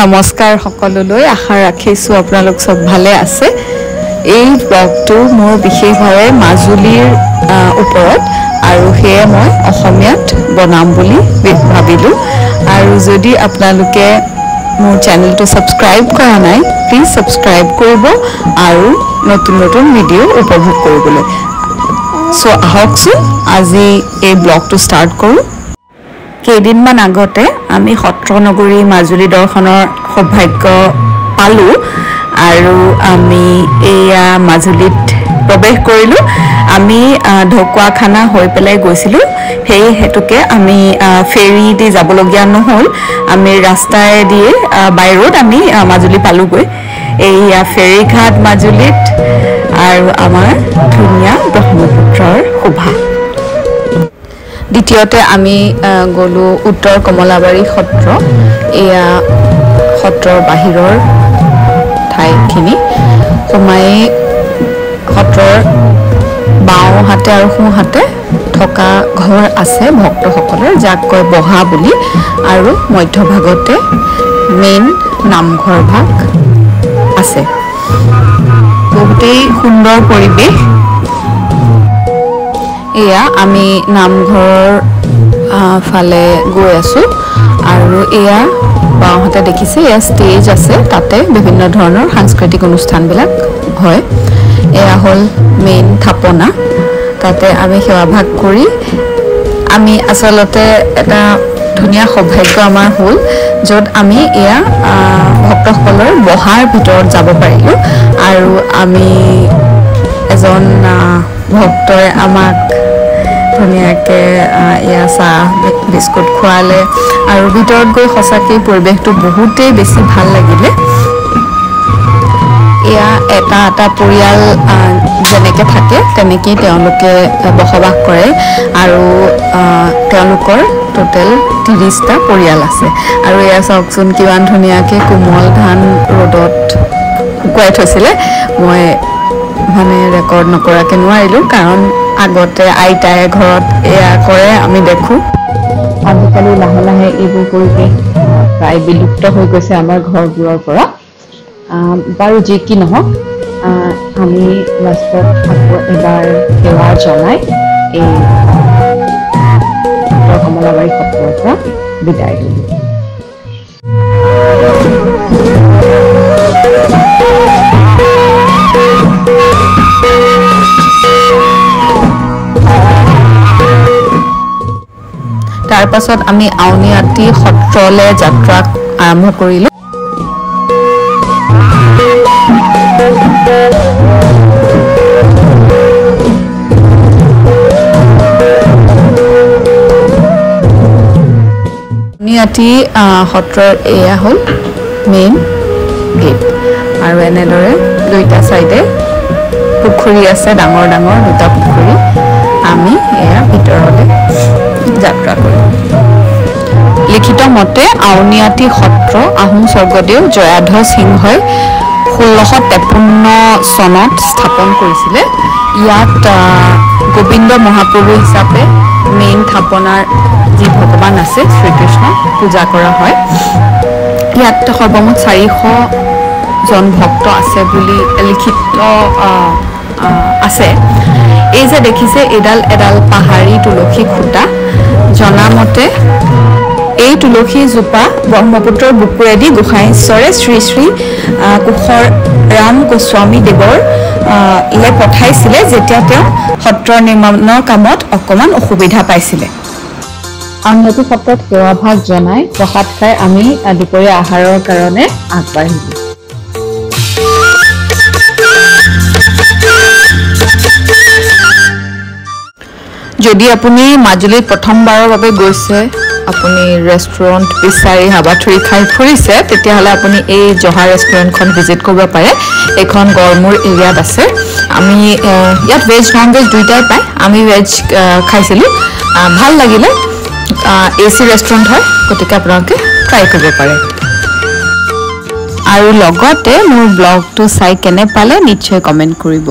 নমস্কাৰ সকলোলৈ আশা ৰাখিছো আপোনালোক সব ভালে আছে এই ব্লগটো মোৰ বিশেষভাৱে মাজুলীৰ ওপৰত আৰু হেয়ে মই অসমীয়াত বনাম বুলি ভাবিলো আৰু যদি আপোনালোকে মোৰ চেনেলটো সাবস্ক্ৰাইব কৰা নাই প্লিজ সাবস্ক্ৰাইব কৰিব আৰু নতুন নতুন ভিডিও উপভোগ কৰিবলৈ সো আহকচোন আজি এই ব্লগটো ষ্টাৰ্ট কৰো কেইদিনমান আগতে আমি সত্ৰনগৰী মাজুলী দৰ্শনৰ সৌভাগ্য পালো আৰু আমি এয়া মাজুলীত প্ৰৱেশ কৰিলো আমি ঢকুৱাখানা হৈ পেলাই গৈছিলো সেই হেতুকে আমি ফেৰী দি যাবলগীয়া নহল আমি ৰাস্তাৰে দি বাই ৰোড আমি মাজুলী পালোগৈ এয়া ফেৰী ঘাট মাজুলীত আৰু আমাৰ ধুনীয়া ব্ৰহ্মপুত্ৰৰ শোভা দ্বিতীয়তে আমি গলো উত্তৰ কমলাবাৰী সত্ৰ এয়া সত্ৰৰ বাহিৰৰ ঠাইখিনি সোমাই সত্ৰৰ বাওঁ হাতে আৰু সোঁ হাতে থকা ঘৰ আছে ভক্তসকলৰ যাক কয় বহা বুলি আৰু মধ্যভাগতে মেইন নামঘৰ ভাগ আছে বহুতেই সুন্দৰ পৰিৱেশ এয়া আমি নামঘৰৰ ফালে গৈ আছো আৰু এয়া বাওঁহাতে দেখিছে এয়া ষ্টেজ আছে তাতে বিভিন্ন ধৰণৰ সাংস্কৃতিক অনুষ্ঠানবিলাক হয় এয়া হল মেইন থাপনা তাতে আমি সেৱা ভাগ কৰি আমি আসলতে এটা ধুনীয়া সৌভাগ্য আমাৰ হল য'ত আমি এয়া ভক্তসকলৰ বহাৰ ভিতৰত যাব পাৰিলো আৰু আমি এজন ভক্তই আমাক ধুনীয়াকে এয়া চাহ বিস্কুট খোৱালে আৰু ভিতৰত গৈ সঁচাকৈ পৰিৱেশটো বহুতেই বেছি ভাল লাগিলে এয়া এটা পৰিয়াল যেনেকৈ থাকে তেনেকেই তেওঁলোকে বসবাস কৰে আৰু তেওঁলোকৰ টোটেল 30টা পৰিয়াল আছে আৰু এয়া চাওকচোন কিমান ধুনীয়াকৈ কোমল ধান ৰ'দত শুকুৱাই থৈছিলে মই মানে ৰেকৰ্ড নকৰাকৈ নোৱাৰিলো কাৰণ আগতে আইতাই ঘৰত এয়া কৰে আমি দেখো আজিকালি লাহে লাহে এইবোৰ পৰিৱেশ প্ৰায় বিলুপ্ত হৈ গৈছে আমাৰ ঘৰবোৰৰ পৰা বাৰু যি কি নহওক আমি লাষ্টত আকৌ এবাৰ সেৱা জনাই এই উত্তৰ কমলাবাৰী সত্ৰৰ পৰা বিদায় দিলোঁ তাৰ পাছত আমি আউনীআটী সত্ৰলৈ যাত্ৰা আৰম্ভ কৰিলো আউনীআটী সত্ৰৰ এয়া হ'ল মেইন গেট আৰু এনেদৰে দুইটা চাইডে পুখুৰী আছে ডাঙৰ ডাঙৰ দুটা পুখুৰী আমি এয়া ভিতৰলৈ যাত্ৰা কৰিম লিখিত মতে আউনীআটী সত্ৰ আহোম স্বৰ্গদেউ জয়াধ্বজ সিংহই 1653 চনত স্থাপন কৰিছিলে ইয়াত গোবিন্দ মহাপ্ৰভু হিচাপে মেইন থাপনাৰ যি ভগৱান আছে শ্ৰীকৃষ্ণ পূজা কৰা হয় ইয়াত সৰ্বমুঠ 400 জন ভক্ত আছে বুলি লিখিত আছে এই যে দেখিছে এডাল পাহাৰী তুলসী খুঁটা জনামতে এই তুলসী জোপা ব্ৰহ্মপুত্ৰৰ বুকুৰেদি গোসাঁইশ্বৰে শ্ৰী শ্ৰী কুশৰ ৰাম গোস্বামী দেৱৰ ইলে পঠাইছিলে যেতিয়া তেওঁ সত্ৰ নিৰ্মাণৰ কামত অকমান অসুবিধা পাইছিলে আউনীআটী সত্ৰত সেৱা ভাগ জনাই প্ৰসাদ খাই আমি দুপৰীয়া আহাৰৰ কাৰণে আগবাঢ়িলো যদি আপুনি মাজুলীত প্ৰথমবাৰৰ বাবে গৈছে আপুনি ৰেষ্টুৰেণ্ট বিচাৰি হাবাথুৰি খাই ফুৰিছে তেতিয়াহ'লে আপুনি এই জহা ৰেষ্টুৰেণ্টখন ভিজিট কৰিব পাৰে এখন গড়মূৰ এৰিয়াত আছে আমি ইয়াত ভেজ নন ভেজ দুইটাই পায় আমি ভেজ খাইছিলোঁ ভাল লাগিলে AC ৰেষ্টুৰেণ্ট হয় গতিকে আপোনালোকে ট্ৰাই কৰিব পাৰে আৰু লগতে মোৰ ব্লগটো চাই কেনে পালে নিশ্চয় কমেণ্ট কৰিব